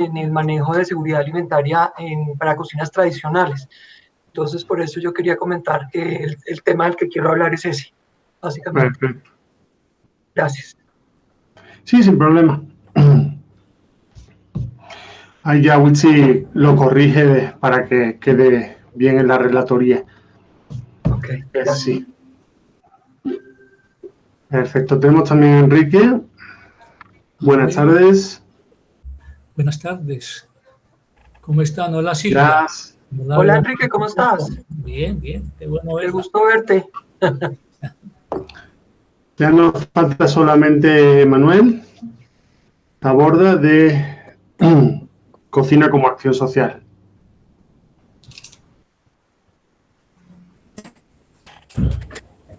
en el manejo de seguridad alimentaria para cocinas tradicionales. Entonces, por eso yo quería comentar que el tema del que quiero hablar es ese, básicamente. Perfecto. Gracias. Sí, sin problema. Ahí ya Witsi lo corrige para que quede bien en la relatoría. Ok, gracias. Sí. Perfecto. Tenemos también a Enrique. Buenas tardes. Buenas tardes. ¿Cómo están? Hola, Silvia. Hola, Enrique, ¿cómo estás? Bien, bien. Qué bueno verla. Qué gusto verte. Ya nos falta solamente Manuel Taborda de Cocina como Acción Social.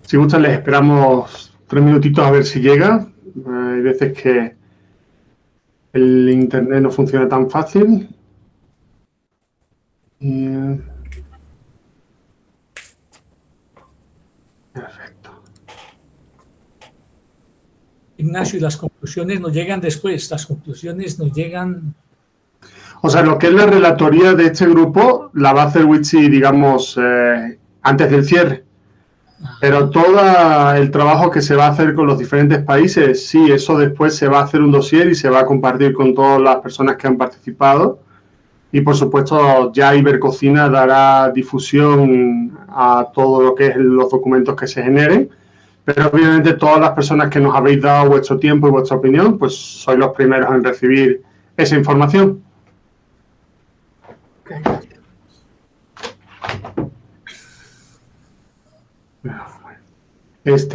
Si gustan, les esperamos 3 minutitos a ver si llega. Hay veces que el internet no funciona tan fácil. Perfecto. Ignacio, y las conclusiones nos llegan después. Las conclusiones nos llegan... O sea, lo que es la relatoría de este grupo la va a hacer Witsi, digamos, antes del cierre. Pero todo el trabajo que se va a hacer con los diferentes países, sí, eso después se va a hacer un dossier y se va a compartir con todas las personas que han participado. Y por supuesto, ya Ibercocina dará difusión a todo lo que es los documentos que se generen. Pero obviamente todas las personas que nos habéis dado vuestro tiempo y vuestra opinión, pues sois los primeros en recibir esa información. Okay, gracias.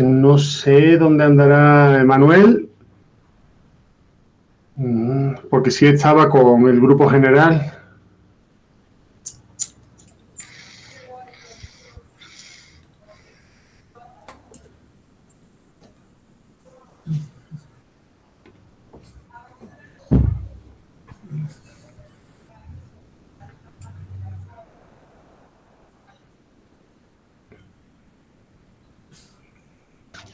No sé dónde andará Manuel, porque sí estaba con el grupo general.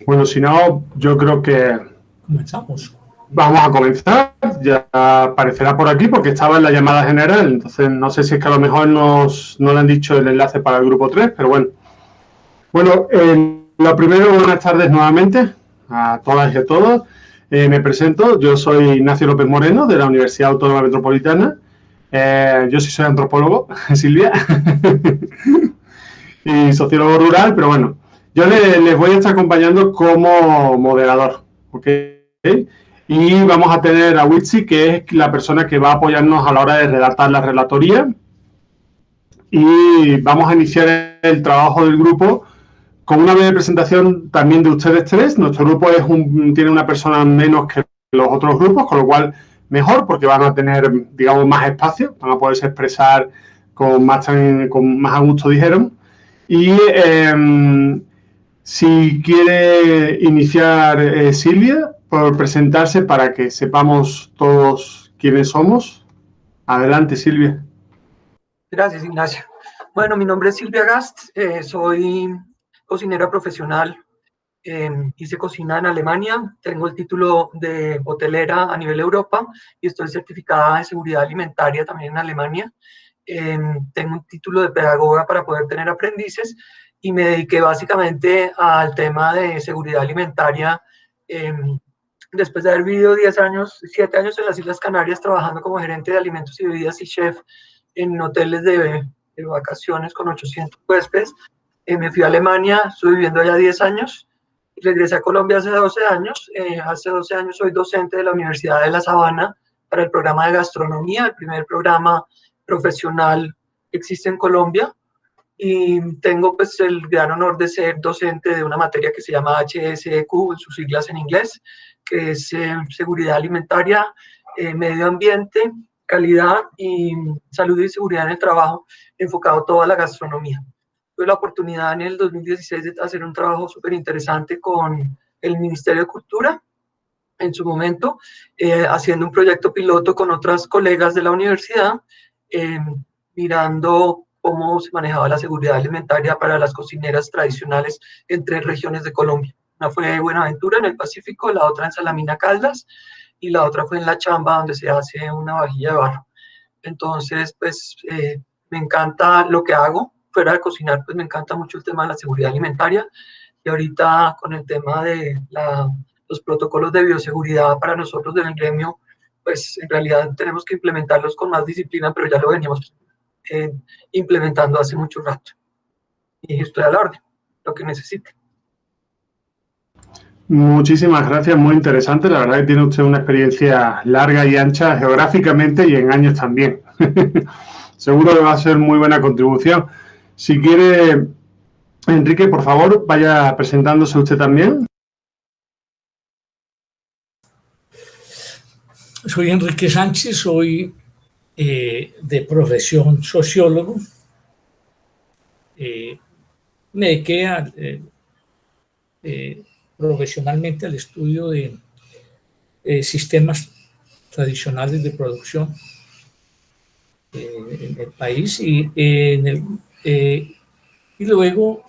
Bueno, si no, yo creo que Comenzamos. Vamos a comenzar. Ya aparecerá por aquí porque estaba en la llamada general. Entonces, no sé si es que a lo mejor no le han dicho el enlace para el grupo 3, pero bueno. Bueno, lo primero, buenas tardes nuevamente a todas y a todos. Me presento, yo soy Ignacio López Moreno de la Universidad Autónoma Metropolitana. Yo sí soy antropólogo, Silvia, y sociólogo rural, pero bueno, yo les voy a estar acompañando como moderador, ¿ok? Y vamos a tener a Witsi, que es la persona que va a apoyarnos a la hora de redactar la relatoría. Y vamos a iniciar el trabajo del grupo con una breve presentación también de ustedes tres. Nuestro grupo tiene una persona menos que los otros grupos, con lo cual mejor, porque van a tener, digamos, más espacio, van a poderse expresar con más a gusto, dijeron. Y si quiere iniciar Silvia, por presentarse para que sepamos todos quiénes somos. Adelante, Silvia. Gracias, Ignacio. Bueno, mi nombre es Silvia Gast, soy cocinera profesional, hice cocina en Alemania, tengo el título de hotelera a nivel Europa y estoy certificada de seguridad alimentaria también en Alemania. Tengo un título de pedagoga para poder tener aprendices y me dediqué básicamente al tema de seguridad alimentaria después de haber vivido 10 años, 7 años en las Islas Canarias trabajando como gerente de alimentos y bebidas y chef en hoteles de vacaciones con 800 huéspedes. Me fui a Alemania, estuve viviendo allá 10 años, regresé a Colombia hace 12 años. Hace 12 años soy docente de la Universidad de La Sabana para el programa de gastronomía, el primer programa profesional que existe en Colombia. Y tengo pues el gran honor de ser docente de una materia que se llama HSEQ, sus siglas en inglés, que es seguridad alimentaria, medio ambiente, calidad y salud y seguridad en el trabajo, enfocado toda la gastronomía. Tuve la oportunidad en el 2016 de hacer un trabajo súper interesante con el Ministerio de Cultura, en su momento, haciendo un proyecto piloto con otras colegas de la universidad, mirando cómo se manejaba la seguridad alimentaria para las cocineras tradicionales en 3 regiones de Colombia. Una fue Buenaventura, en el Pacífico, la otra en Salamina, Caldas, y la otra fue en La Chamba, donde se hace una vajilla de barro. Entonces, pues me encanta lo que hago. Fuera de cocinar, pues me encanta mucho el tema de la seguridad alimentaria. Y ahorita con el tema de los protocolos de bioseguridad para nosotros del gremio, pues en realidad tenemos que implementarlos con más disciplina, pero ya lo veníamos implementando hace mucho rato. Y estoy a la orden, lo que necesite. Muchísimas gracias, muy interesante. La verdad que tiene usted una experiencia larga y ancha geográficamente y en años también. Seguro que va a ser muy buena contribución. Si quiere, Enrique, por favor, vaya presentándose usted también. Soy Enrique Sánchez, soy de profesión sociólogo. Me dediqué profesionalmente al estudio de sistemas tradicionales de producción en el país y luego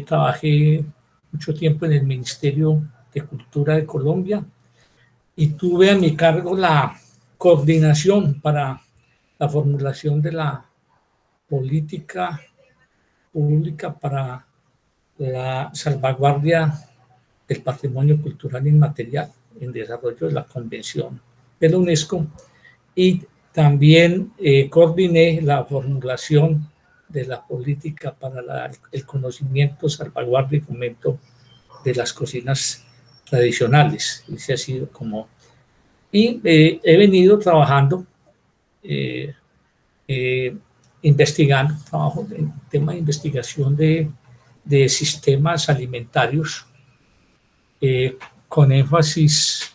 trabajé mucho tiempo en el Ministerio de Cultura de Colombia y tuve a mi cargo la coordinación para la formulación de la política pública para la salvaguardia del patrimonio cultural inmaterial en desarrollo de la Convención de la UNESCO y también coordiné la formulación de la política para el conocimiento, salvaguardia y fomento de las cocinas tradicionales. Ese ha sido como... Y he venido trabajando, investigando, trabajo en tema de investigación de sistemas alimentarios con énfasis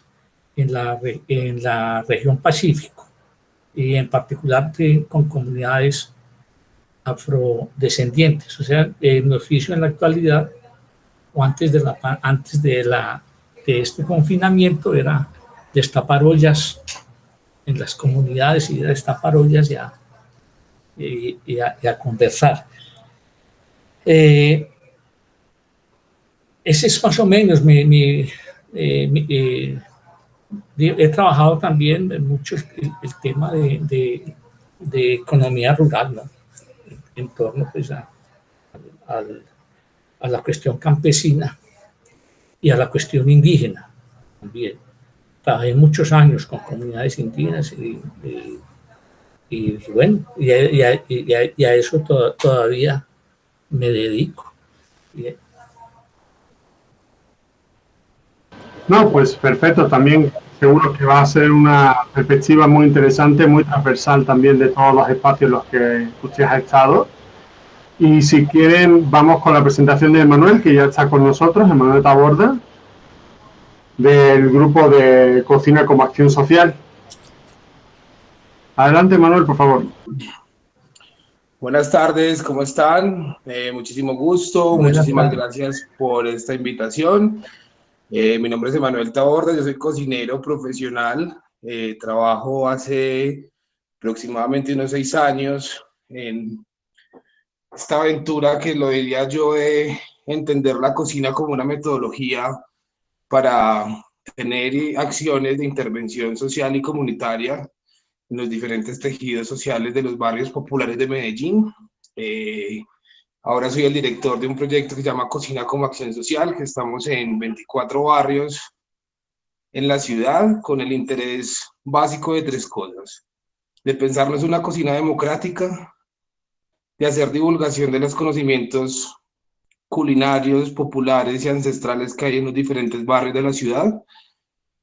en la región Pacífico y en particular con comunidades afrodescendientes. O sea, mi oficio en la actualidad o antes de este confinamiento era destapar ollas en las comunidades y destapar ollas y a conversar. Ese es más o menos he trabajado también mucho el tema de economía rural, ¿no? En torno pues, a la cuestión campesina y a la cuestión indígena también. Trabajé muchos años con comunidades indígenas y bueno, y a eso todavía me dedico. No, pues perfecto. También seguro que va a ser una perspectiva muy interesante, muy transversal también de todos los espacios en los que usted ha estado. Y si quieren, vamos con la presentación de Emanuel, que ya está con nosotros, Emanuel Taborda, del grupo de Cocina como Acción Social. Adelante, Emanuel, por favor. Buenas tardes, ¿cómo están? Muchísimo gusto, muchísimas gracias por esta invitación. Mi nombre es Emanuel Taborda, yo soy cocinero profesional, trabajo hace aproximadamente unos 6 años en esta aventura que lo diría yo de entender la cocina como una metodología para tener acciones de intervención social y comunitaria en los diferentes tejidos sociales de los barrios populares de Medellín. Ahora soy el director de un proyecto que se llama Cocina como Acción Social, que estamos en 24 barrios en la ciudad, con el interés básico de 3 cosas: de pensarnos una cocina democrática, de hacer divulgación de los conocimientos culinarios, populares y ancestrales que hay en los diferentes barrios de la ciudad,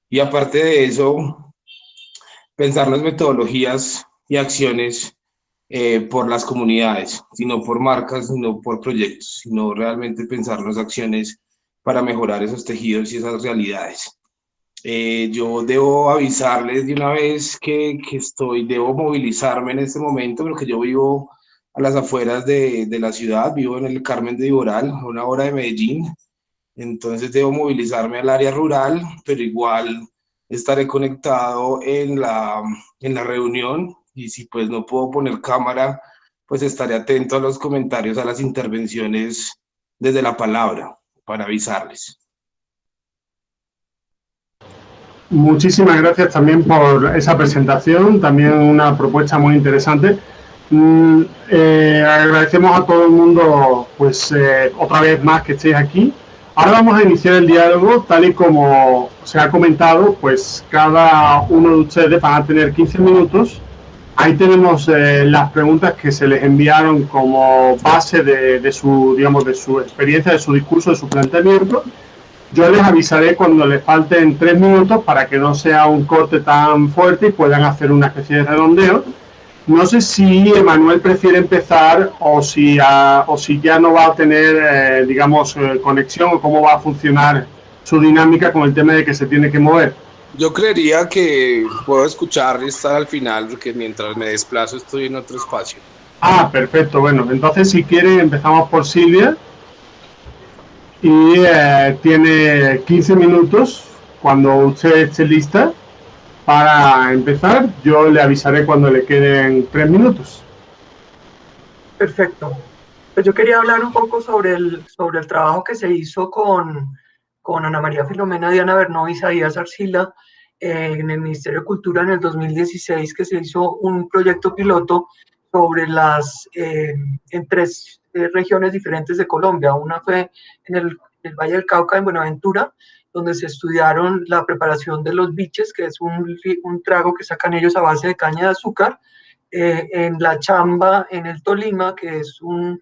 y aparte de eso, pensar las metodologías y acciones por las comunidades, sino por marcas, no por proyectos, sino realmente pensar las acciones para mejorar esos tejidos y esas realidades. Yo debo avisarles de una vez que debo movilizarme en este momento, porque yo vivo a las afueras de la ciudad, vivo en el Carmen de Iboral, a 1 hora de Medellín, entonces debo movilizarme al área rural, pero igual estaré conectado en la reunión, y si pues no puedo poner cámara, pues estaré atento a los comentarios, a las intervenciones desde la palabra, para avisarles. Muchísimas gracias también por esa presentación, también una propuesta muy interesante. Agradecemos a todo el mundo, pues otra vez más que estéis aquí. Ahora vamos a iniciar el diálogo, tal y como se ha comentado, pues cada uno de ustedes van a tener 15 minutos. Ahí tenemos las preguntas que se les enviaron como base de su, digamos, de su experiencia, de su discurso, de su planteamiento. Yo les avisaré cuando les falten 3 minutos para que no sea un corte tan fuerte y puedan hacer una especie de redondeo. No sé si Emanuel prefiere empezar o si ya no va a tener, digamos, conexión o cómo va a funcionar su dinámica con el tema de que se tiene que mover. Yo creería que puedo escuchar y estar al final, porque mientras me desplazo estoy en otro espacio. Ah, perfecto. Bueno, entonces si quieren empezamos por Silvia. Y tiene 15 minutos. Cuando usted esté lista para empezar, yo le avisaré cuando le queden 3 minutos. Perfecto. Pues yo quería hablar un poco sobre el trabajo que se hizo con Ana María Filomena, Diana Bernó y Isaías Arcila en el Ministerio de Cultura en el 2016, que se hizo un proyecto piloto sobre en 3 regiones diferentes de Colombia. Una fue en el Valle del Cauca, en Buenaventura, donde se estudiaron la preparación de los biches, que es un trago que sacan ellos a base de caña de azúcar. En La Chamba, en el Tolima, que es un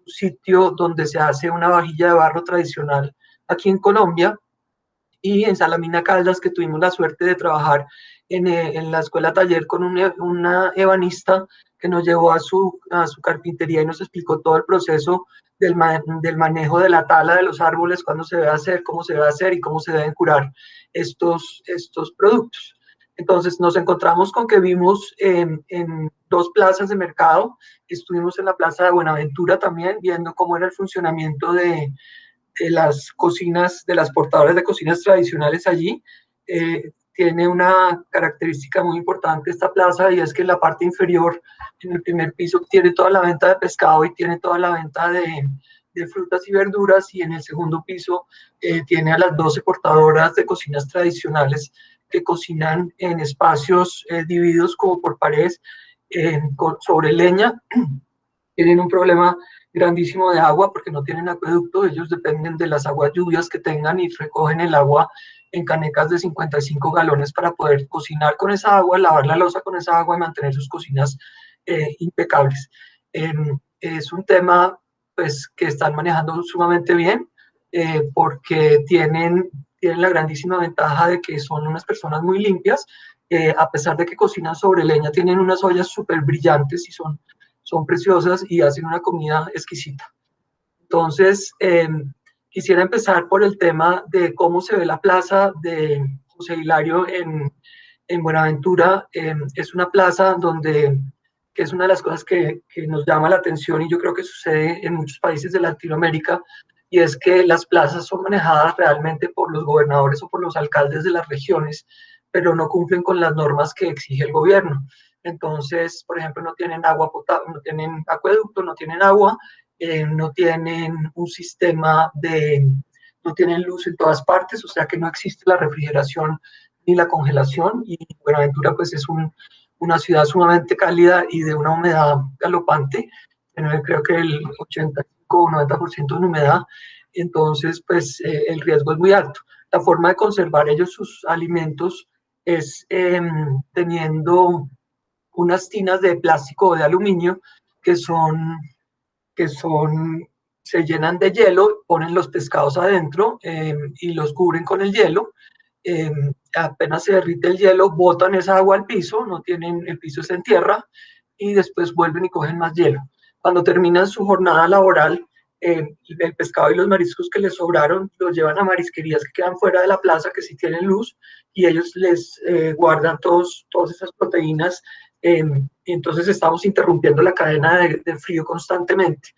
sitio donde se hace una vajilla de barro tradicional aquí en Colombia, y en Salamina Caldas, que tuvimos la suerte de trabajar en la escuela taller con una ebanista que nos llevó a su carpintería y nos explicó todo el proceso del manejo de la tala de los árboles, cuándo se debe hacer, cómo se debe hacer y cómo se deben curar estos productos. Entonces nos encontramos con que vimos en 2 plazas de mercado. Estuvimos en la plaza de Buenaventura también viendo cómo era el funcionamiento de las cocinas, de las portadoras de cocinas tradicionales allí. Tiene una característica muy importante esta plaza, y es que en la parte inferior, en el primer piso, tiene toda la venta de pescado y tiene toda la venta de frutas y verduras, y en el segundo piso tiene a las 12 portadoras de cocinas tradicionales que cocinan en espacios divididos como por paredes sobre leña. Tienen un problema grandísimo de agua porque no tienen acueducto. Ellos dependen de las aguas lluvias que tengan y recogen el agua en canecas de 55 galones para poder cocinar con esa agua, lavar la loza con esa agua y mantener sus cocinas impecables. Es un tema pues, que están manejando sumamente bien porque tienen la grandísima ventaja de que son unas personas muy limpias. A pesar de que cocinan sobre leña, tienen unas ollas súper brillantes y son preciosas y hacen una comida exquisita. Entonces, quisiera empezar por el tema de cómo se ve la plaza de José Hilario en Buenaventura. Es una plaza que es una de las cosas que nos llama la atención, y yo creo que sucede en muchos países de Latinoamérica, y es que las plazas son manejadas realmente por los gobernadores o por los alcaldes de las regiones, pero no cumplen con las normas que exige el gobierno. Entonces, por ejemplo, no tienen agua potable, no tienen acueducto, no tienen agua, no tienen un sistema no tienen luz en todas partes, o sea que no existe la refrigeración ni la congelación, y Buenaventura pues es una ciudad sumamente cálida y de una humedad galopante, creo que el 85 o 90% de humedad. Entonces pues el riesgo es muy alto. La forma de conservar ellos sus alimentos es teniendo unas tinas de plástico o de aluminio que son, se llenan de hielo, ponen los pescados adentro y los cubren con el hielo. Apenas se derrite el hielo, botan esa agua al piso, el piso está en tierra, y después vuelven y cogen más hielo. Cuando terminan su jornada laboral, el pescado y los mariscos que les sobraron los llevan a marisquerías que quedan fuera de la plaza, que sí tienen luz, y ellos les guardan todas esas proteínas. Entonces estamos interrumpiendo la cadena de frío constantemente.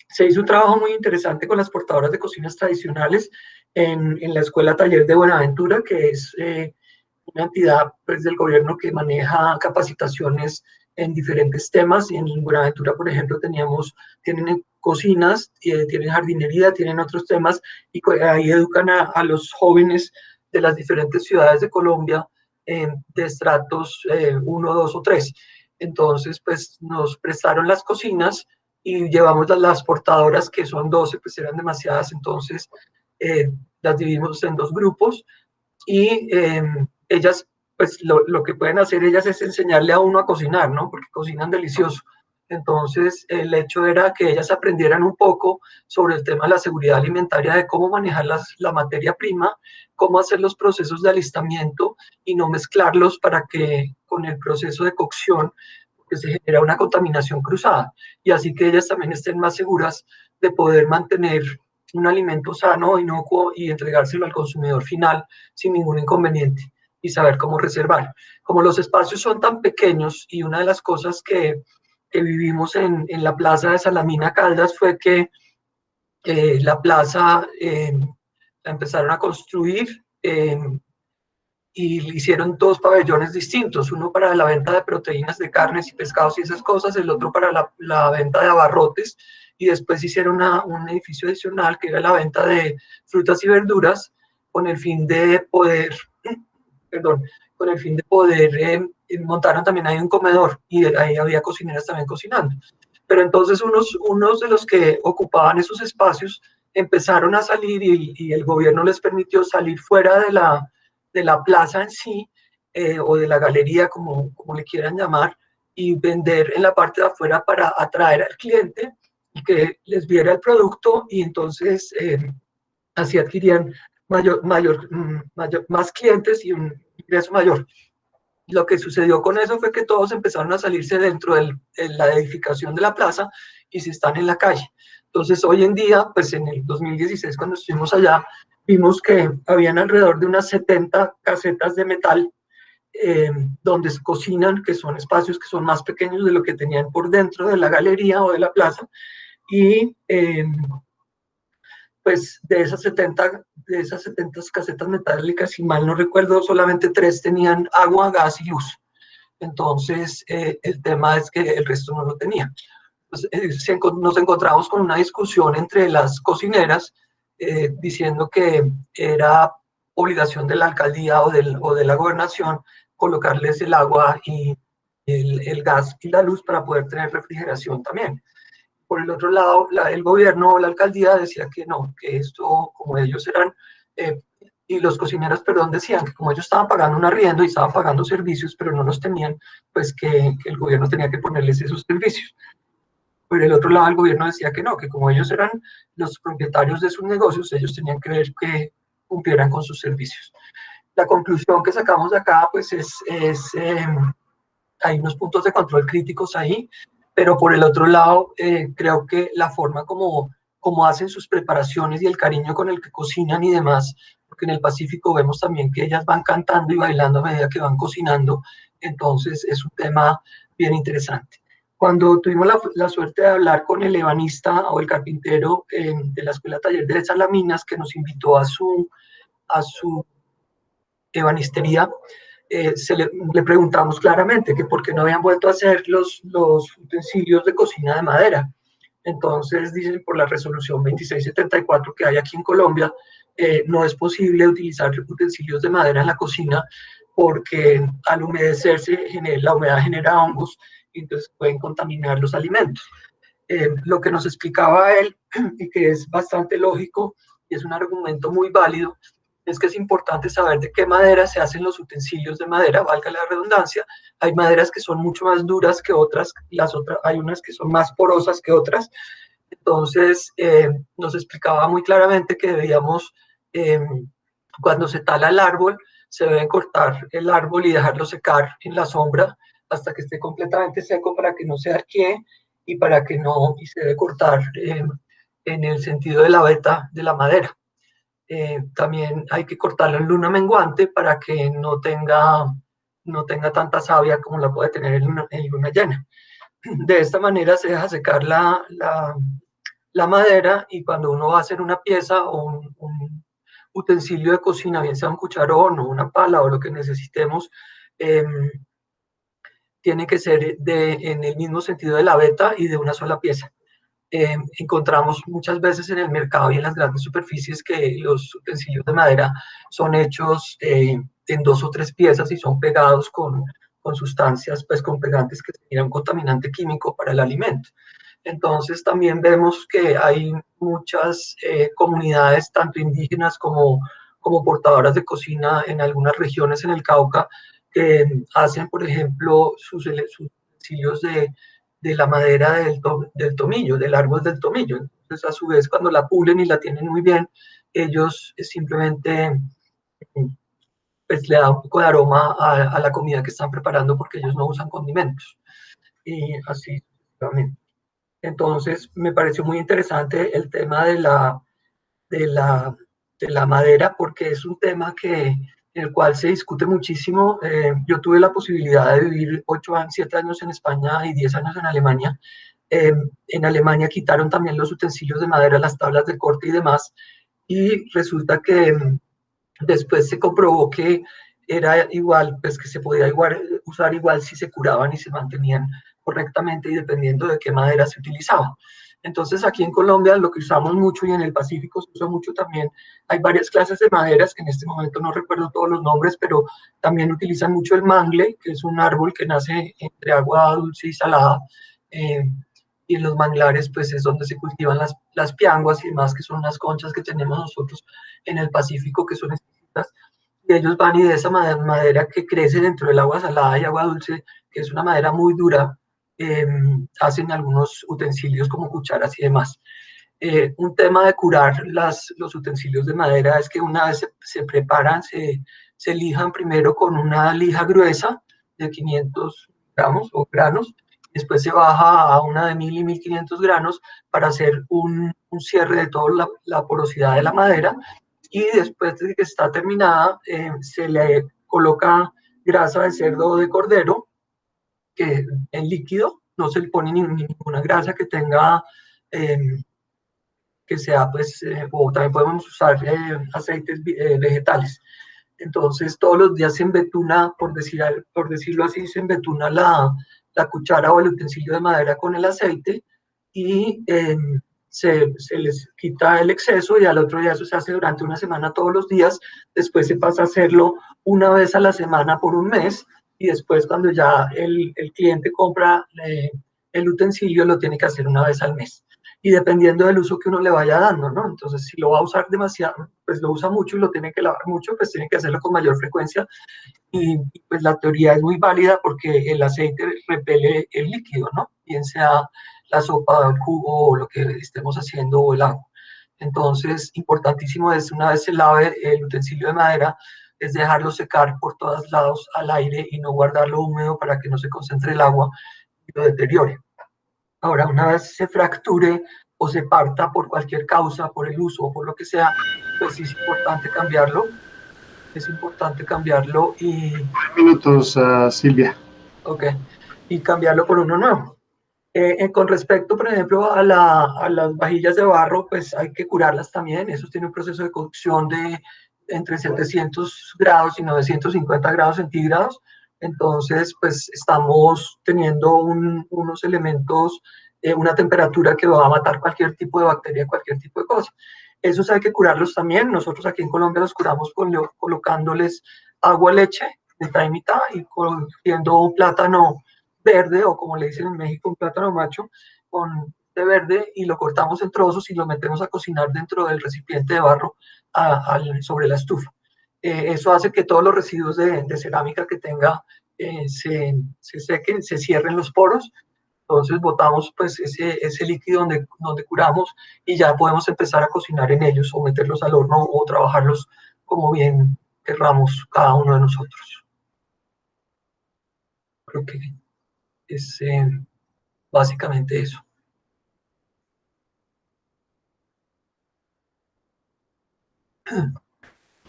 Se hizo un trabajo muy interesante con las portadoras de cocinas tradicionales en la Escuela Taller de Buenaventura, que es una entidad pues, del gobierno que maneja capacitaciones en diferentes temas. Y en Buenaventura, por ejemplo, tienen cocinas, tienen jardinería, tienen otros temas, y ahí educan a los jóvenes de las diferentes ciudades de Colombia de estratos 1, 2 o 3. Entonces, pues nos prestaron las cocinas y llevamos las portadoras, que son 12, pues eran demasiadas, entonces las dividimos en 2 grupos y ellas, pues lo que pueden hacer ellas es enseñarle a uno a cocinar, ¿no? Porque cocinan delicioso. Entonces, el hecho era que ellas aprendieran un poco sobre el tema de la seguridad alimentaria, de cómo manejar la materia prima, cómo hacer los procesos de alistamiento y no mezclarlos para que con el proceso de cocción que se genera una contaminación cruzada. Y así que ellas también estén más seguras de poder mantener un alimento sano, inocuo y entregárselo al consumidor final sin ningún inconveniente y saber cómo reservar. Como los espacios son tan pequeños y una de las cosas que vivimos en la plaza de Salamina Caldas fue que la plaza la empezaron a construir y hicieron 2 pabellones distintos, uno para la venta de proteínas de carnes y pescados y esas cosas, el otro para la venta de abarrotes, y después hicieron un edificio adicional que era la venta de frutas y verduras con el fin de poder, perdón, con el fin de poder, montaron también ahí un comedor y ahí había cocineras también cocinando. Pero entonces unos de los que ocupaban esos espacios empezaron a salir y el gobierno les permitió salir fuera de la plaza en sí, o de la galería, como le quieran llamar, y vender en la parte de afuera para atraer al cliente y que les viera el producto y entonces así adquirían más clientes y un ingreso mayor. Lo que sucedió con eso fue que todos empezaron a salirse dentro de la edificación de la plaza y se están en la calle. Entonces, hoy en día, pues en el 2016, cuando estuvimos allá, vimos que habían alrededor de unas 70 casetas de metal donde se cocinan, que son espacios que son más pequeños de lo que tenían por dentro de la galería o de la plaza. Y pues de esas 70 casetas metálicas, si mal no recuerdo, solamente 3 tenían agua, gas y luz. Entonces, el tema es que el resto no lo tenía. Entonces, nos encontramos con una discusión entre las cocineras diciendo que era obligación de la alcaldía o de la gobernación colocarles el agua y el gas y la luz para poder tener refrigeración también. Por el otro lado, el gobierno o la alcaldía decía que no, que esto, como ellos eran, y los cocineros, perdón, decían que como ellos estaban pagando un arriendo y estaban pagando servicios, pero no los tenían, pues que el gobierno tenía que ponerles esos servicios. Por el otro lado, el gobierno decía que no, que como ellos eran los propietarios de sus negocios, ellos tenían que ver que cumplieran con sus servicios. La conclusión que sacamos de acá, pues hay unos puntos de control críticos ahí, pero por el otro lado, creo que la forma como hacen sus preparaciones y el cariño con el que cocinan y demás, porque en el Pacífico vemos también que ellas van cantando y bailando a medida que van cocinando, entonces es un tema bien interesante. Cuando tuvimos la suerte de hablar con el ebanista o el carpintero de la Escuela Taller de Salaminas, que nos invitó a su ebanistería, le preguntamos claramente que por qué no habían vuelto a hacer los utensilios de cocina de madera. Entonces dicen por la resolución 2674 que hay aquí en Colombia, no es posible utilizar utensilios de madera en la cocina porque al humedecerse la humedad genera hongos y entonces pueden contaminar los alimentos. Lo que nos explicaba él, y que es bastante lógico y es un argumento muy válido, es que es importante saber de qué madera se hacen los utensilios de madera, valga la redundancia. Hay maderas que son mucho más duras que otras, hay unas que son más porosas que otras. Entonces, nos explicaba muy claramente que debíamos, cuando se tala el árbol, se deben cortar el árbol y dejarlo secar en la sombra hasta que esté completamente seco para que no se arquee y para que no, y se debe cortar en el sentido de la veta de la madera. También hay que cortarlo en luna menguante para que no tenga tanta savia como la puede tener en luna llena. De esta manera se deja secar la madera y cuando uno va a hacer una pieza o un utensilio de cocina, bien sea un cucharón o una pala o lo que necesitemos, tiene que ser en el mismo sentido de la veta y de una sola pieza. encontramos muchas veces en el mercado y en las grandes superficies que los utensilios de madera son hechos en 2 o 3 piezas y son pegados con sustancias, pues con pegantes que tienen un contaminante químico para el alimento. Entonces también vemos que hay muchas comunidades, tanto indígenas como portadoras de cocina en algunas regiones en el Cauca, que hacen, por ejemplo, sus utensilios de la madera del tomillo, del árbol del tomillo. Entonces, a su vez, cuando la pulen y la tienen muy bien, ellos simplemente pues, le dan un poco de aroma a la comida que están preparando porque ellos no usan condimentos. Y así sucesivamente. Entonces, me pareció muy interesante el tema de la, de la madera, porque es un tema en el cual se discute muchísimo. Yo tuve la posibilidad de vivir 7 años en España y 10 años en Alemania. En Alemania quitaron también los utensilios de madera, las tablas de corte y demás, y resulta que después se comprobó que era igual, pues que se podía usar igual si se curaban y se mantenían correctamente y dependiendo de qué madera se utilizaba. Entonces aquí en Colombia lo que usamos mucho y en el Pacífico se usa mucho también, hay varias clases de maderas que en este momento no recuerdo todos los nombres, pero también utilizan mucho el mangle, que es un árbol que nace entre agua dulce y salada, y en los manglares pues es donde se cultivan las pianguas y demás, que son las conchas que tenemos nosotros en el Pacífico, que son exquisitas, y ellos van y de esa madera que crece dentro del agua salada y agua dulce, que es una madera muy dura, hacen algunos utensilios como cucharas y demás. Un tema de curar los utensilios de madera es que una vez se preparan, se lijan primero con una lija gruesa de 500 gramos o granos, después se baja a una de 1000 y 1500 granos para hacer un cierre de toda la porosidad de la madera, y después de que está terminada se le coloca grasa de cerdo o de cordero que en líquido, no se le pone ninguna grasa que tenga, que sea pues, o también podemos usar aceites vegetales. Entonces todos los días se embetuna, por decirlo así, se embetuna la cuchara o el utensilio de madera con el aceite y se les quita el exceso y al otro día eso se hace durante una semana todos los días, después se pasa a hacerlo una vez a la semana por un mes y después cuando ya el cliente compra el utensilio lo tiene que hacer una vez al mes. Y dependiendo del uso que uno le vaya dando, ¿no? Entonces, si lo va a usar demasiado, pues lo usa mucho y lo tiene que lavar mucho, pues tiene que hacerlo con mayor frecuencia. Y pues la teoría es muy válida porque el aceite repele el líquido, ¿no? Bien sea la sopa, el jugo o lo que estemos haciendo o el agua. Entonces, importantísimo es una vez se lave el utensilio de madera, es dejarlo secar por todos lados al aire y no guardarlo húmedo para que no se concentre el agua y lo deteriore. Ahora, una vez se fracture o se parta por cualquier causa, por el uso o por lo que sea, pues sí es importante cambiarlo. Es importante cambiarlo y... 3 minutos, Silvia. Ok, y cambiarlo por uno nuevo. Con respecto, por ejemplo, a las vajillas de barro, pues hay que curarlas también. Eso tiene un proceso de cocción de entre 700 grados y 950 grados centígrados. Entonces, pues estamos teniendo unos elementos, una temperatura que va a matar cualquier tipo de bacteria, cualquier tipo de cosa. Esos hay que curarlos también. Nosotros aquí en Colombia los curamos colocándoles agua, leche, mitad y mitad, y cogiendo un plátano verde, o como le dicen en México, un plátano macho, de verde, y lo cortamos en trozos y lo metemos a cocinar dentro del recipiente de barro sobre la estufa. Eso hace que todos los residuos de cerámica que tenga se sequen, se cierren los poros. Entonces botamos pues ese líquido donde curamos y ya podemos empezar a cocinar en ellos o meterlos al horno o trabajarlos como bien querramos cada uno de nosotros. Creo que es básicamente eso.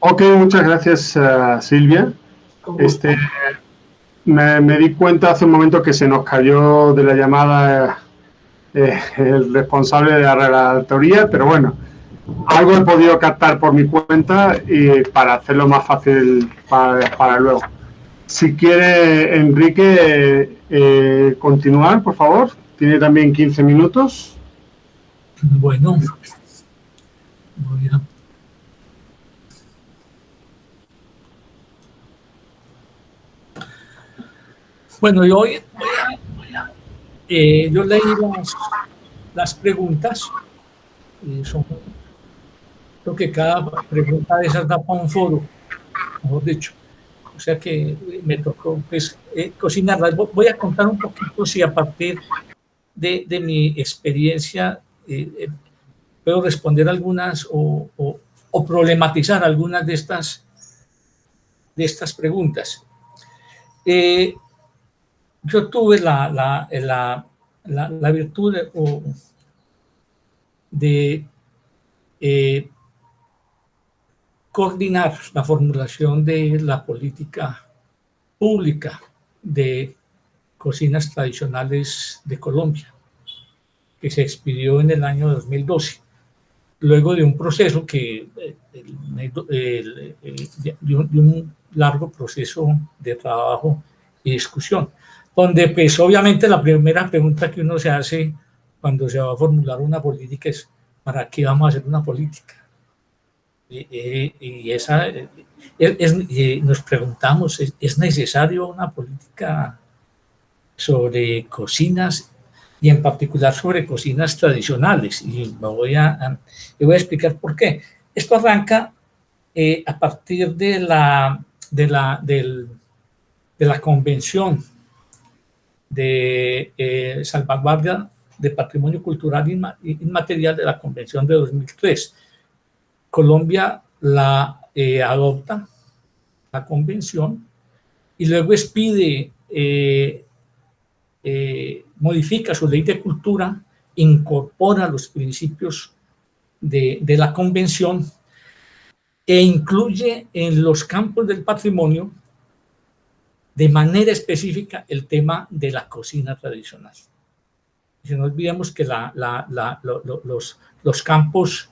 Ok, muchas gracias, Silvia. Me di cuenta hace un momento que se nos cayó de la llamada el responsable de la relatoría, pero bueno, algo he podido captar por mi cuenta y para hacerlo más fácil para luego. Si quiere Enrique continuar, por favor, tiene también 15 minutos. Bueno, voy a... Bueno, yo leí las preguntas, y creo que cada pregunta de esas da para un foro, mejor dicho. O sea que me tocó pues, cocinarlas. Voy a contar un poquito si a partir de mi experiencia puedo responder algunas o problematizar algunas de estas preguntas. Yo tuve la virtud de coordinar la formulación de la política pública de cocinas tradicionales de Colombia, que se expidió en el año 2012, luego de un proceso de un largo proceso de trabajo y discusión, donde pues obviamente la primera pregunta que uno se hace cuando se va a formular una política es ¿para qué vamos a hacer una política? Y nos preguntamos, ¿es necesario una política sobre cocinas y en particular sobre cocinas tradicionales? Y voy a explicar por qué. Esto arranca a partir de la Convención de Salvaguardia de Patrimonio Cultural Inmaterial de la Convención de 2003. Colombia la adopta, la convención, y luego expide, modifica su ley de cultura, incorpora los principios de la convención e incluye en los campos del patrimonio de manera específica el tema de la cocina tradicional. Y no olvidemos que los campos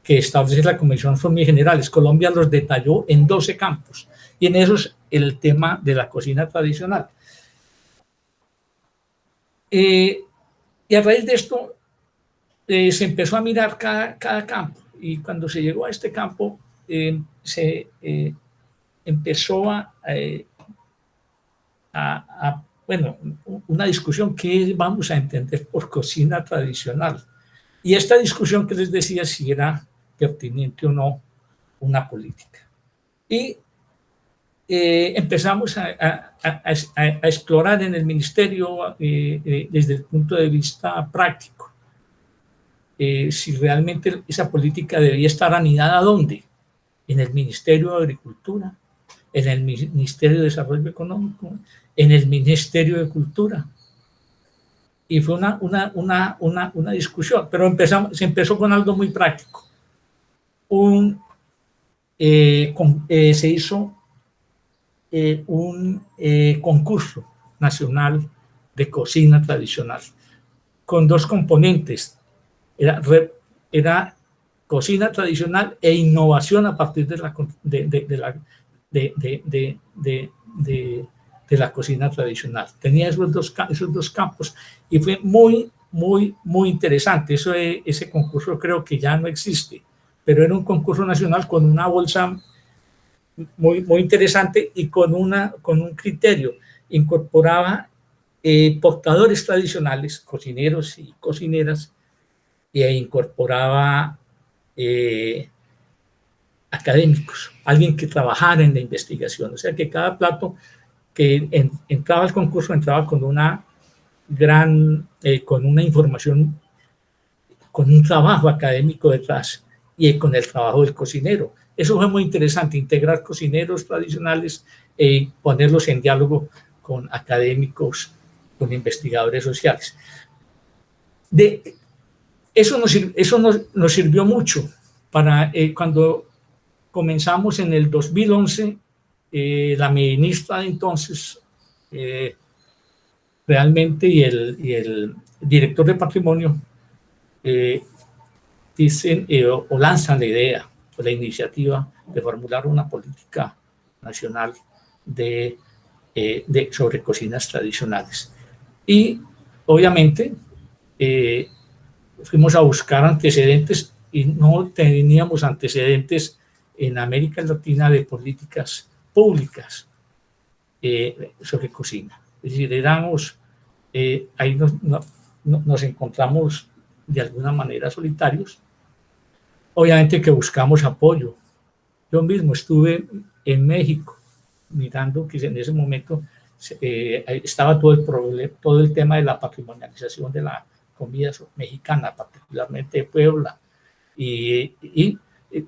que establece la Convención son muy generales. Colombia los detalló en 12 campos y en esos el tema de la cocina tradicional. Y a raíz de esto se empezó a mirar cada campo, y cuando se llegó a este campo se empezó bueno, una discusión que vamos a entender por cocina tradicional. Y esta discusión que les decía si era pertinente o no una política. Y empezamos a explorar en el ministerio desde el punto de vista práctico si realmente esa política debía estar anidada ¿dónde? En el Ministerio de Agricultura, en el Ministerio de Desarrollo Económico, en el Ministerio de Cultura. Y fue una discusión, pero se empezó con algo muy práctico. Se hizo un concurso nacional de cocina tradicional con dos componentes. Era cocina tradicional e innovación a partir de la cocina tradicional. Tenía esos dos campos y fue muy interesante. Ese concurso creo que ya no existe, pero era un concurso nacional con una bolsa muy interesante y con un criterio. Incorporaba portadores tradicionales, cocineros y cocineras, e incorporaba académicos, alguien que trabajara en la investigación. O sea que cada plato que entraba al concurso entraba con una información, con un trabajo académico detrás y con el trabajo del cocinero. Eso fue muy interesante, integrar cocineros tradicionales y ponerlos en diálogo con académicos, con investigadores sociales. Eso nos sirvió mucho para cuando comenzamos en el 2011, la ministra de entonces realmente y el director de patrimonio dicen o lanzan la idea o la iniciativa de formular una política nacional sobre cocinas tradicionales. Y obviamente fuimos a buscar antecedentes y no teníamos antecedentes en América Latina de políticas públicas sobre cocina. Es decir, ahí nos encontramos de alguna manera solitarios. Obviamente que buscamos apoyo. Yo mismo estuve en México mirando que en ese momento estaba todo el tema de la patrimonialización de la comida mexicana, particularmente de Puebla, y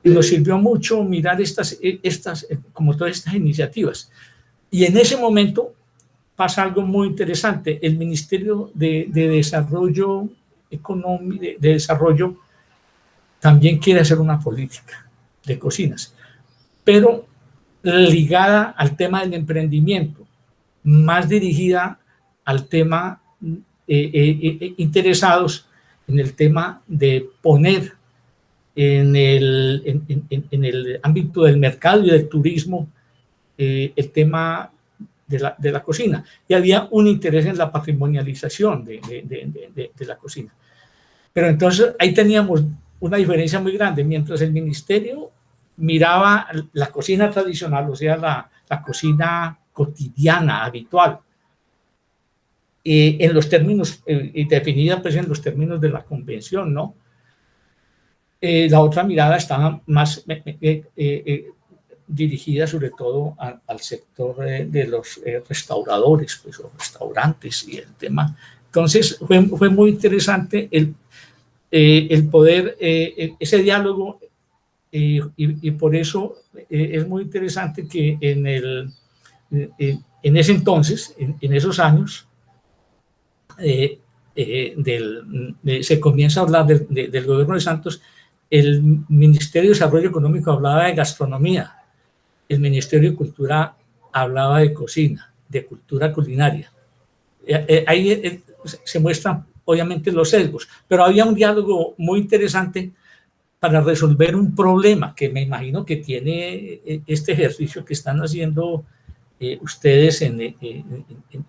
nos sirvió mucho mirar como todas estas iniciativas. Y en ese momento pasa algo muy interesante. El Ministerio de Desarrollo Económico, de Desarrollo, también quiere hacer una política de cocinas, pero ligada al tema del emprendimiento, más dirigida al tema interesados en el tema de poner en el ámbito del mercado y del turismo el tema de la cocina. Y había un interés en la patrimonialización de la cocina. Pero entonces ahí teníamos una diferencia muy grande. Mientras el ministerio miraba la cocina tradicional, o sea, la cocina cotidiana, habitual, en los términos, definida pues en los términos de la convención, ¿no? La otra mirada estaba más dirigida sobre todo al sector de los restauradores, pues, o restaurantes y el tema. Entonces fue muy interesante el poder, ese diálogo, y por eso es muy interesante que en ese entonces, en esos años, se comienza a hablar del gobierno de Santos. El Ministerio de Desarrollo Económico hablaba de gastronomía, el Ministerio de Cultura hablaba de cocina, de cultura culinaria. Ahí se muestran obviamente los sesgos, pero había un diálogo muy interesante para resolver un problema que me imagino que tiene este ejercicio que están haciendo ustedes en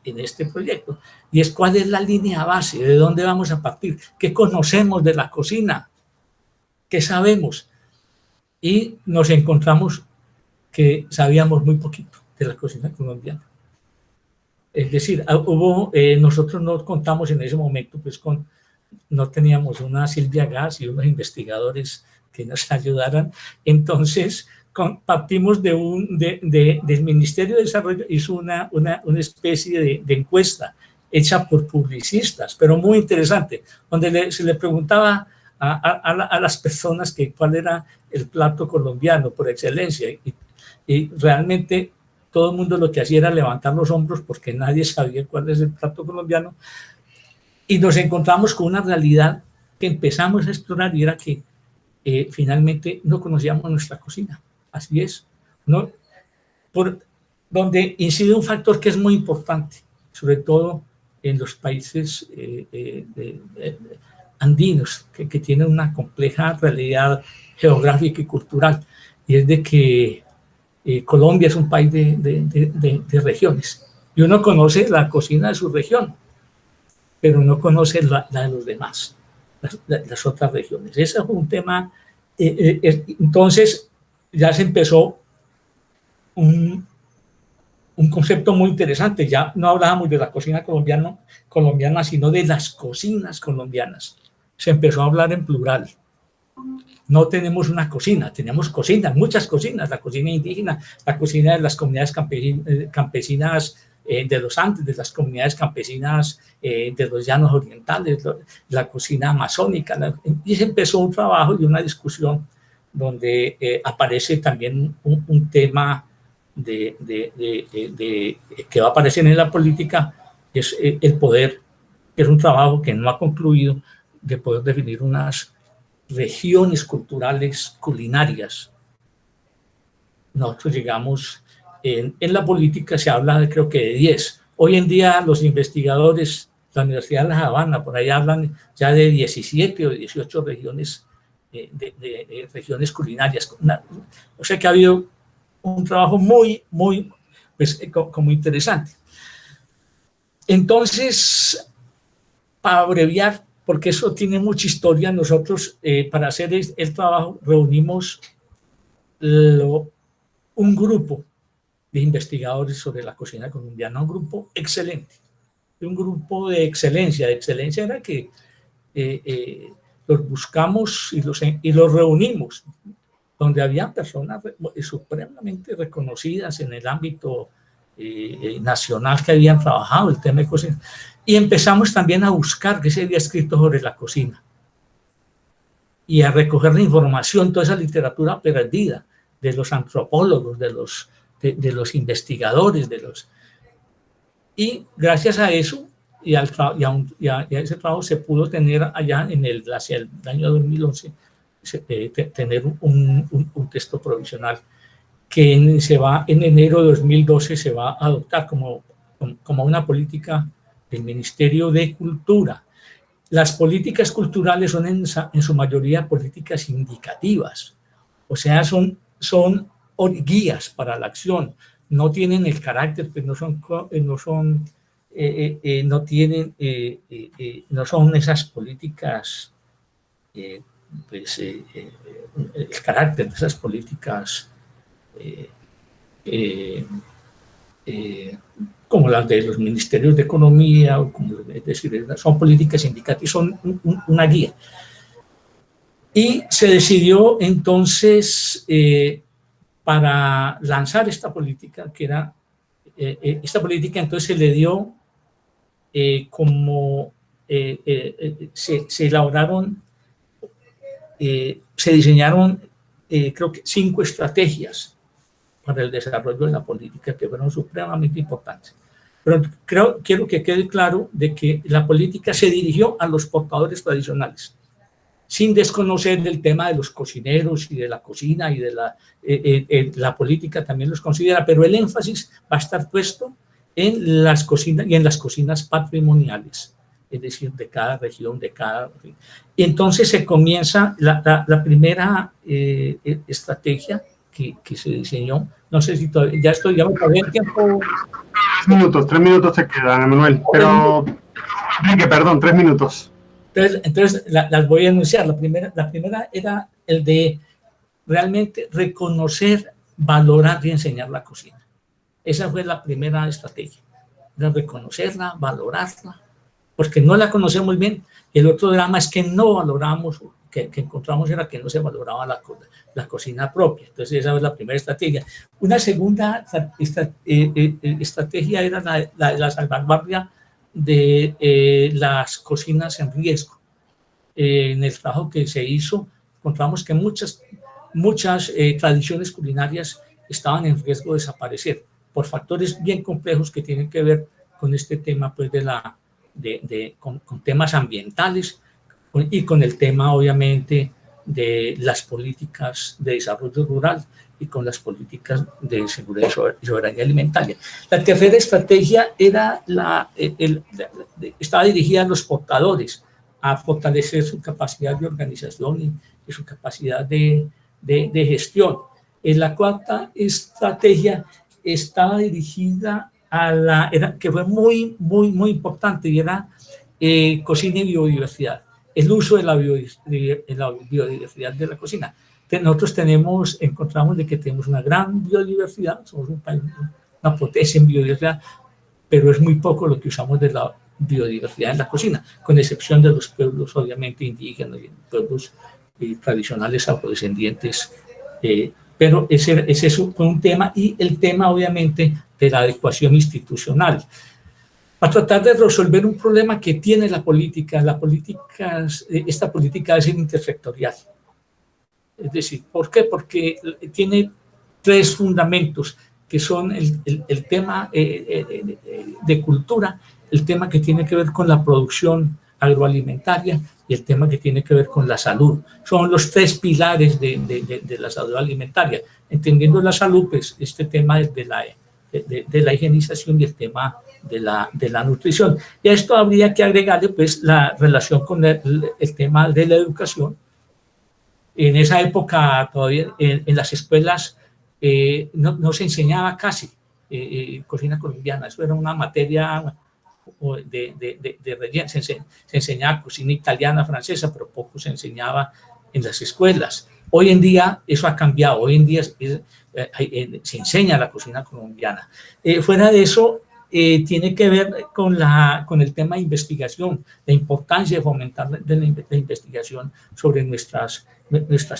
este proyecto, y es cuál es la línea base, de dónde vamos a partir, qué conocemos de la cocina, qué sabemos, y nos encontramos que sabíamos muy poquito de la cocina colombiana. Es decir, nosotros no contamos en ese momento pues no teníamos una Silvia Gas y unos investigadores que nos ayudaran. Entonces partimos del Ministerio de Desarrollo, hizo una especie de encuesta hecha por publicistas, pero muy interesante, donde se le preguntaba a las personas que cuál era el plato colombiano por excelencia, y realmente todo el mundo lo que hacía era levantar los hombros porque nadie sabía cuál es el plato colombiano, y nos encontramos con una realidad que empezamos a explorar, y era que finalmente no conocíamos nuestra cocina. Así es, ¿no? Por donde incide un factor que es muy importante, sobre todo en los países andinos, que tienen una compleja realidad geográfica y cultural, y es de que Colombia es un país de regiones, y uno conoce la cocina de su región, pero no conoce la de los demás, las otras regiones. Ese es un tema. Entonces ya se empezó un concepto muy interesante. Ya no hablábamos de la cocina colombiana, sino de las cocinas colombianas. Se empezó a hablar en plural. No tenemos una cocina, tenemos cocinas, muchas cocinas: la cocina indígena, la cocina de las comunidades campesinas de los Andes, de las comunidades campesinas de los llanos orientales, la cocina amazónica. Y se empezó un trabajo y una discusión donde aparece también un tema que va a aparecer en la política, que es el poder, que es un trabajo que no ha concluido, de poder definir unas regiones culturales culinarias. Nosotros llegamos, en la política se habla creo que de 10. Hoy en día los investigadores, la Universidad de La Habana, por ahí hablan ya de 17 o 18 regiones, de regiones culinarias. O sea que ha habido un trabajo muy, muy, pues, como interesante. Entonces, para abreviar, porque eso tiene mucha historia. Nosotros, para hacer el trabajo, reunimos un grupo de investigadores sobre la cocina colombiana, un grupo excelente, un grupo de excelencia. De excelencia era que los buscamos y los reunimos, donde había personas supremamente reconocidas en el ámbito nacional que habían trabajado el tema de cocina. Y empezamos también a buscar qué se había escrito sobre la cocina y a recoger la información, toda esa literatura perdida de los antropólogos, de los investigadores, y gracias a eso y a ese trabajo se pudo tener allá hacia el año 2011 tener un texto provisional que en enero de 2012 se va a adoptar como una política del Ministerio de Cultura. Las políticas culturales son en su mayoría políticas indicativas, o sea, son guías para la acción, no tienen el carácter, pues no son esas políticas, el carácter de esas políticas como las de los ministerios de economía, o como, es decir, son políticas indicativas, son una guía. Y se decidió entonces para lanzar esta política, que era esta política, entonces se le dio se elaboraron, se diseñaron creo que 5 estrategias para el desarrollo de la política que fueron supremamente importantes. Pero quiero que quede claro de que la política se dirigió a los portadores tradicionales, sin desconocer el tema de los cocineros y de la cocina, y de la política también los considera, pero el énfasis va a estar puesto en las cocinas y en las cocinas patrimoniales, es decir, de cada región, Y entonces se comienza la primera estrategia que se diseñó. No sé si todavía ya me acabé el tiempo. 3 minutos te quedan, Emanuel, pero perdón, 3 minutos. Entonces las voy a enunciar. La primera era el de realmente reconocer, valorar y enseñar la cocina. Esa fue la primera estrategia, de reconocerla, valorarla, porque no la conocemos bien. Y el otro drama es que no valoramos, que encontramos era que no se valoraba la cocina propia. Entonces esa es la primera estrategia. Una segunda estrategia era la salvaguardia de las cocinas en riesgo. En el trabajo que se hizo, encontramos que muchas tradiciones culinarias estaban en riesgo de desaparecer por factores bien complejos que tienen que ver con este tema, pues, con temas ambientales y con el tema, obviamente, de las políticas de desarrollo rural y con las políticas de seguridad y soberanía alimentaria. La tercera estrategia era estaba dirigida a los portadores, a fortalecer su capacidad de organización y su capacidad de gestión. En la cuarta estrategia estaba dirigida que fue muy, muy, muy importante, y era cocina y biodiversidad, el uso de la biodiversidad de la cocina. Nosotros encontramos de que tenemos una gran biodiversidad, somos un país, una potencia en biodiversidad, pero es muy poco lo que usamos de la biodiversidad en la cocina, con excepción de los pueblos, obviamente, indígenas y pueblos tradicionales afrodescendientes. Pero ese fue un tema, y el tema, obviamente, de la adecuación institucional, a tratar de resolver un problema que tiene esta política debe ser intersectorial. Es decir, ¿por qué? Porque tiene 3 fundamentos, que son el tema de cultura, el tema que tiene que ver con la producción agroalimentaria y el tema que tiene que ver con la salud. Son los 3 pilares de la salud alimentaria. Entendiendo la salud, pues este tema es de la higienización y el tema de la nutrición. Y a esto habría que agregarle, pues, la relación con el tema de la educación. En esa época todavía en las escuelas no se enseñaba casi cocina colombiana. Eso era una materia relleno. Se enseñaba cocina italiana, francesa, pero poco se enseñaba en las escuelas. Hoy en día eso ha cambiado, hoy en día se enseña la cocina colombiana. Fuera de eso, tiene que ver con el tema de investigación, la importancia de fomentar la investigación sobre nuestras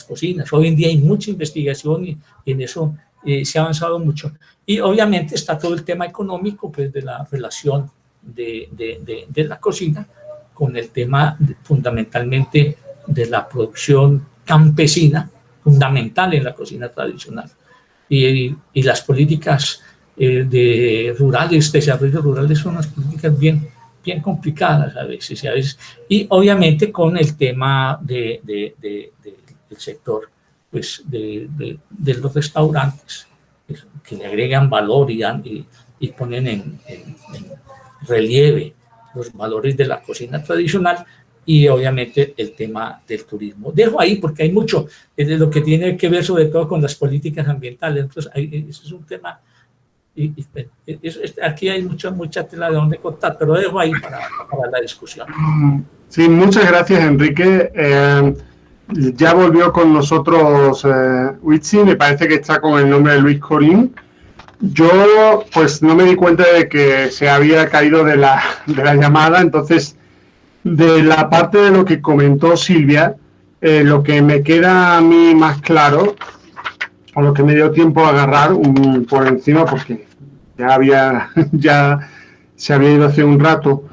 cocinas. Hoy en día hay mucha investigación y en eso se ha avanzado mucho. Y obviamente está todo el tema económico, pues, de la relación de la cocina con el tema fundamentalmente de la producción campesina, fundamental en la cocina tradicional. Y las políticas desarrollo rurales son unas políticas bien complicadas a veces. Y obviamente con el tema del sector, pues, de los restaurantes, que le agregan valor y ponen en relieve los valores de la cocina tradicional, y obviamente el tema del turismo. Dejo ahí porque hay mucho de lo que tiene que ver sobre todo con las políticas ambientales. Entonces, ese es un tema, aquí hay mucha tela de donde cortar, pero dejo ahí para la discusión. Sí, muchas gracias, Enrique. Ya volvió con nosotros Witsi, me parece que está con el nombre de Luis Corín. Yo pues no me di cuenta de que se había caído de la llamada, entonces de la parte de lo que comentó Silvia, lo que me queda a mí más claro, o lo que me dio tiempo a agarrar por encima, porque ya se había ido hace un rato,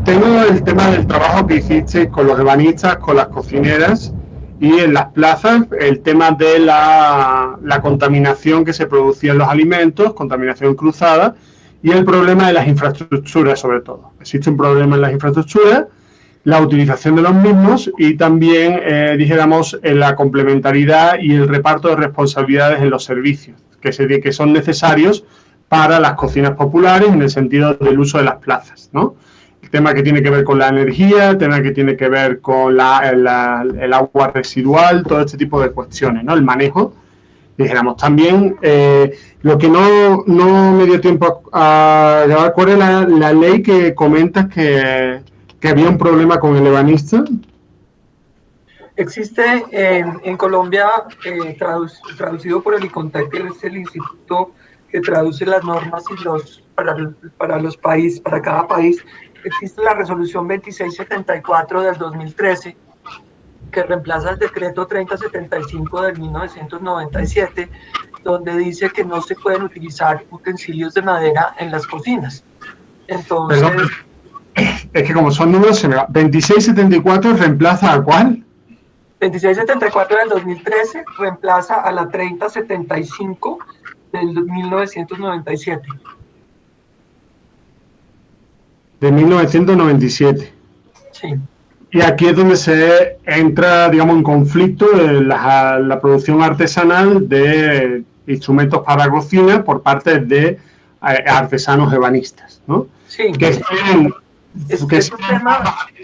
tengo el tema del trabajo que hiciste con los ebanistas, con las cocineras, y en las plazas el tema de la contaminación que se producía en los alimentos, contaminación cruzada, y el problema de las infraestructuras sobre todo. Existe un problema en las infraestructuras, la utilización de los mismos y también, dijéramos, en la complementariedad y el reparto de responsabilidades en los servicios que son necesarios para las cocinas populares en el sentido del uso de las plazas, ¿no? El tema que tiene que ver con la energía, el tema que tiene que ver con el agua residual, todo este tipo de cuestiones, ¿no? El manejo, dijéramos. También, lo que no me dio tiempo a llevar, ¿cuál es la ley que comentas que había un problema con el ebanista? Existe en Colombia, traducido por el ICONTEC, que es el instituto que traduce las normas y para los países, para cada país. Existe la resolución 2674 del 2013, que reemplaza el decreto 3075 del 1997, donde dice que no se pueden utilizar utensilios de madera en las cocinas. Entonces... Perdón, es que como son números se me va. 2674 reemplaza ¿a cuál? 2674 del 2013 reemplaza a la 3075 del 1997. De 1997. Sí. Y aquí es donde se entra, digamos, en conflicto la producción artesanal de instrumentos para cocina por parte de artesanos ebanistas, ¿no? Sí. Que es un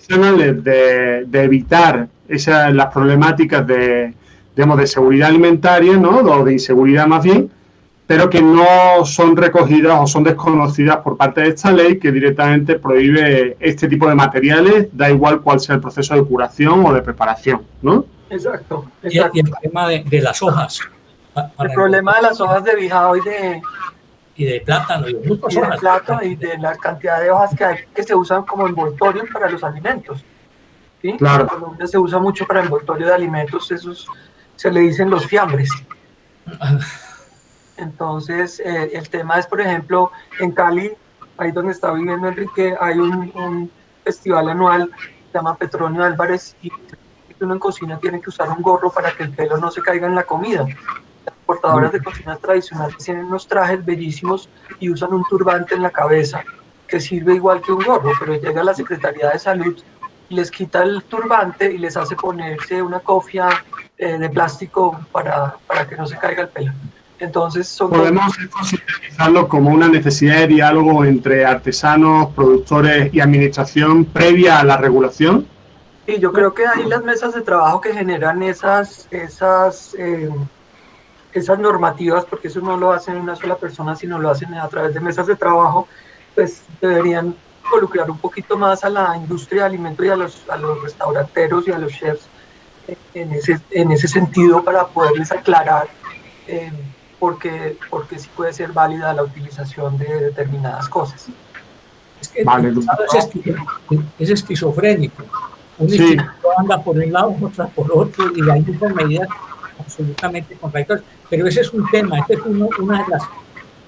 tema de evitar las problemáticas de seguridad alimentaria, ¿no? O de inseguridad más bien, pero que no son recogidas o son desconocidas por parte de esta ley, que directamente prohíbe este tipo de materiales, da igual cuál sea el proceso de curación o de preparación, ¿no? Exacto. Y el tema de las hojas. El problema de las hojas de bijao y de plátano y de la cantidad de hojas que se usan como envoltorios para los alimentos. ¿Sí? Claro. En Colombia se usa mucho para envoltorio de alimentos, esos se le dicen los fiambres. Entonces, el tema es, por ejemplo, en Cali, ahí donde está viviendo Enrique, hay un festival anual, se llama Petronio Álvarez, y uno en cocina tiene que usar un gorro para que el pelo no se caiga en la comida. Las portadoras de cocinas tradicionales tienen unos trajes bellísimos y usan un turbante en la cabeza, que sirve igual que un gorro, pero llega la Secretaría de Salud y les quita el turbante y les hace ponerse una cofia de plástico para que no se caiga el pelo. Entonces, podemos considerarlo como una necesidad de diálogo entre artesanos, productores y administración previa a la regulación. Sí, yo creo que hay las mesas de trabajo que generan esas normativas, porque eso no lo hace una sola persona, sino lo hacen a través de mesas de trabajo, pues deberían involucrar un poquito más a la industria de alimentos y a los restauranteros y a los chefs en ese sentido, para poderles aclarar porque sí puede ser válida la utilización de determinadas cosas. Es que Vale. es esquizofrénico. Un Sí. instituto anda por un lado, otra por otro, y hay muchas medidas absolutamente contradictorias. Pero ese es un tema, ese es una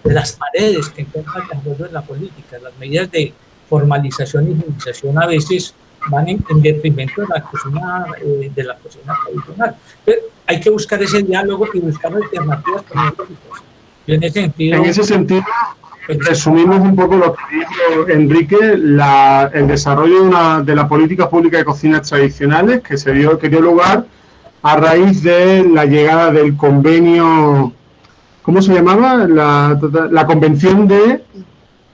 de las paredes que encuentra el desarrollo de la política. Las medidas de formalización y judicialización a veces van en detrimento de la cocina tradicional. Pero hay que buscar ese diálogo y buscar alternativas tecnológicas. Y en ese sentido, resumimos un poco lo que dijo Enrique, el desarrollo de la política pública de cocinas tradicionales que dio lugar a raíz de la llegada del convenio, ¿cómo se llamaba? La convención de...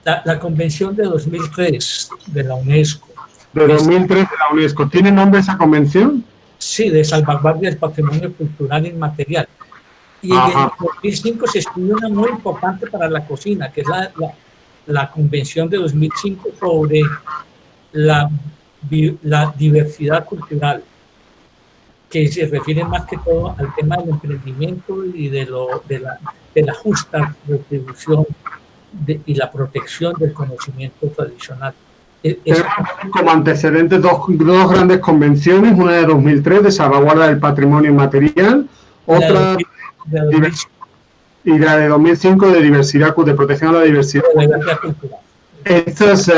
La convención de 2003 de la UNESCO. De 2003 de la UNESCO. ¿Tiene nombre esa convención? Sí, de salvaguardia del patrimonio cultural inmaterial. Y en el 2005 se escribió una muy importante para la cocina, que es la Convención de 2005 sobre la diversidad cultural, que se refiere más que todo al tema del emprendimiento y de la justa retribución y la protección del conocimiento tradicional. Como antecedentes, dos grandes convenciones, una de 2003 de salvaguarda del patrimonio inmaterial, otra y la de 2005 de de protección a la diversidad cultural. Estas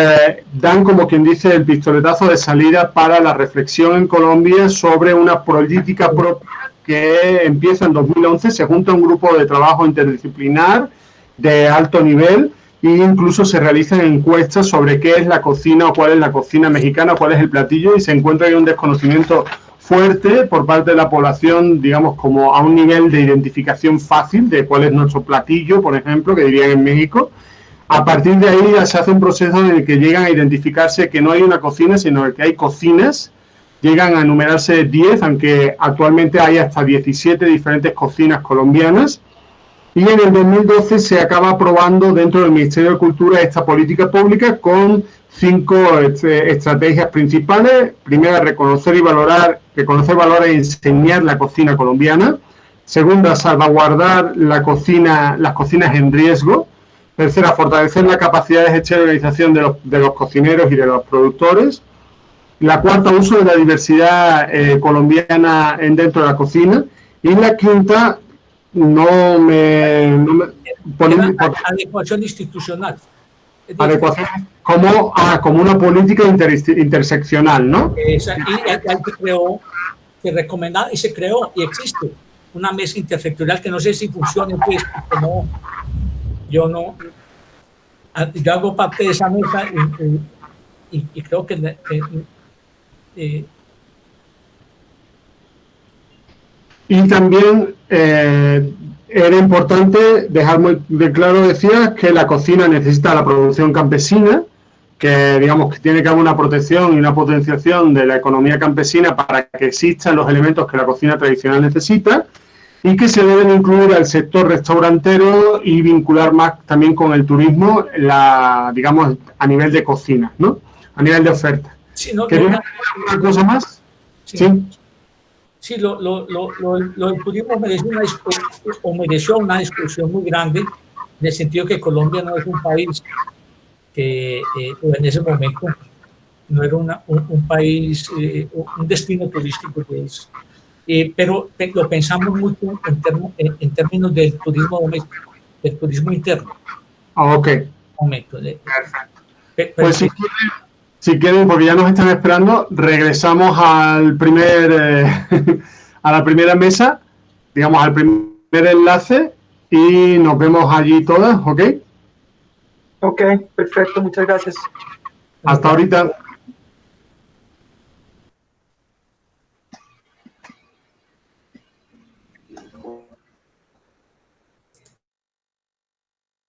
dan, como quien dice, el pistoletazo de salida para la reflexión en Colombia sobre una política propia que empieza en 2011. Se junta un grupo de trabajo interdisciplinar de alto nivel e incluso se realizan encuestas sobre qué es la cocina o cuál es la cocina mexicana, cuál es el platillo, y se encuentra ahí un desconocimiento fuerte por parte de la población, digamos, como a un nivel de identificación fácil de cuál es nuestro platillo, por ejemplo, que dirían en México. A partir de ahí ya se hace un proceso en el que llegan a identificarse que no hay una cocina, sino que hay cocinas. Llegan a enumerarse 10, aunque actualmente hay hasta 17 diferentes cocinas colombianas. Y en el 2012 se acaba aprobando dentro del Ministerio de Cultura esta política pública con 5 estrategias principales. Primera, reconocer, valorar y enseñar la cocina colombiana. Segunda, salvaguardar las cocinas en riesgo. Tercera, fortalecer la capacidad de gestión y organización de los cocineros y de los productores. La cuarta, uso de la diversidad colombiana dentro de la cocina. Y la quinta, adecuación institucional. Adecuación como una política interseccional, ¿no? Y se creó y existe una mesa intersectorial que no sé si funciona, pues, como yo hago parte de esa mesa y creo que y también era importante dejar muy de claro, decías, que la cocina necesita la producción campesina, que digamos que tiene que haber una protección y una potenciación de la economía campesina para que existan los elementos que la cocina tradicional necesita, y que se deben incluir al sector restaurantero y vincular más también con el turismo, digamos, a nivel de cocina, ¿no? A nivel de oferta. Sí, ¿Querías una cosa más? Sí. Sí, lo del turismo mereció una discusión muy grande, en el sentido que Colombia no es un país que en ese momento no era un país, un destino turístico, pero lo pensamos mucho en términos del turismo doméstico, del turismo interno. Ok. Perfecto. Pues si quieren, porque ya nos están esperando, regresamos al a la primera mesa, digamos, al primer enlace, y nos vemos allí todas, ¿ok? Ok, perfecto, muchas gracias. Hasta ahorita.